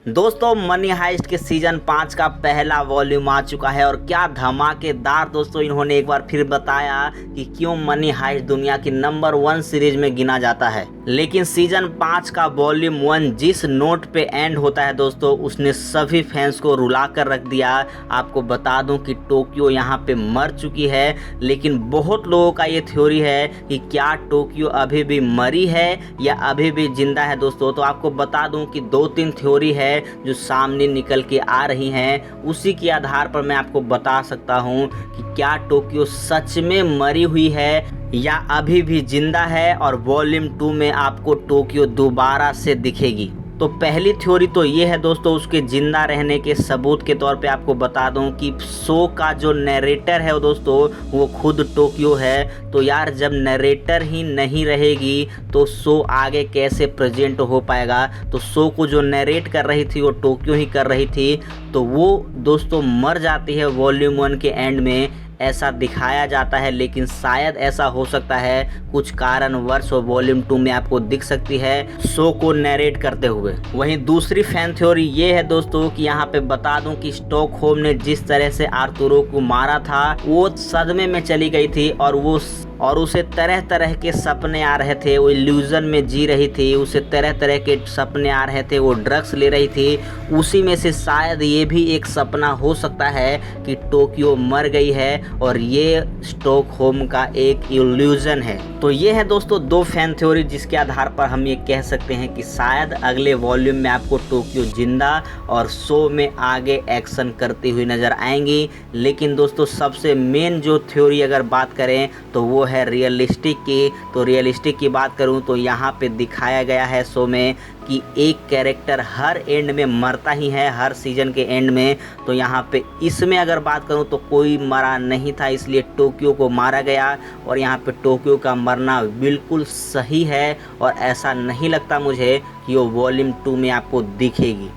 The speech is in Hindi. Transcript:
दोस्तों मनी हाइस्ट के सीजन 5 का पहला वॉल्यूम आ चुका है और क्या धमाकेदार दोस्तों इन्होंने एक बार फिर बताया कि क्यों मनी हाइस्ट दुनिया की नंबर 1 सीरीज में गिना जाता है। लेकिन सीजन 5 का वॉल्यूम 1 जिस नोट पे एंड होता है दोस्तों उसने सभी फैंस को रुला कर रख दिया। आपको बता दूं कि टोक्यो यहाँ पे मर चुकी है, लेकिन बहुत लोगों का ये थ्योरी है कि क्या टोक्यो अभी भी मरी है या अभी भी जिंदा है दोस्तों। तो आपको बता दूं कि 2-3 थ्योरी है जो सामने निकल के आ रही हैं, उसी के आधार पर मैं आपको बता सकता हूं कि क्या टोक्यो सच में मरी हुई है या अभी भी जिंदा है और वॉल्यूम 2 में आपको टोक्यो दोबारा से दिखेगी। तो पहली थ्योरी तो ये है दोस्तों, उसके जिंदा रहने के सबूत के तौर पे आपको बता दूं कि शो का जो नरेटर है दोस्तों वो खुद टोक्यो है। तो यार जब नरेटर ही नहीं रहेगी तो शो आगे कैसे प्रेजेंट हो पाएगा। तो शो को जो नरेट कर रही थी वो टोक्यो ही कर रही थी, तो वो दोस्तों मर जाती है वॉल्यूम 1 के एंड में, ऐसा दिखाया जाता है। लेकिन शायद ऐसा हो सकता है कुछ कारणवश वॉल्यूम 2 में आपको दिख सकती है शो को नरेट करते हुए। वहीं दूसरी फैन थ्योरी ये है दोस्तों कि यहाँ पे बता दूं कि स्टॉकहोम ने जिस तरह से आर्थुरो को मारा था वो सदमे में चली गई थी और उसे तरह तरह के सपने आ रहे थे, वो इल्यूजन में जी रही थी, उसे तरह तरह के सपने आ रहे थे, वो ड्रग्स ले रही थी। उसी में से शायद ये भी एक सपना हो सकता है कि टोक्यो मर गई है और ये स्टॉकहोम का एक इल्यूजन है। तो ये है दोस्तों 2 फैन थ्योरी जिसके आधार पर हम ये कह सकते हैं कि शायद अगले वॉल्यूम में आपको टोक्यो जिंदा और शो में आगे एक्शन करती हुई नजर आएंगी। लेकिन दोस्तों सबसे मेन जो थ्योरी अगर बात करें तो वो है रियलिस्टिक की। तो रियलिस्टिक की बात करूं तो यहाँ पे दिखाया गया है शो में कि एक कैरेक्टर हर एंड में मरता ही है, हर सीजन के एंड में। तो यहाँ पे इसमें अगर बात करूं तो कोई मरा नहीं था, इसलिए टोक्यो को मारा गया और यहाँ पे टोक्यो का मरना बिल्कुल सही है और ऐसा नहीं लगता मुझे कि वो वॉल्यूम 2 में आपको दिखेगी।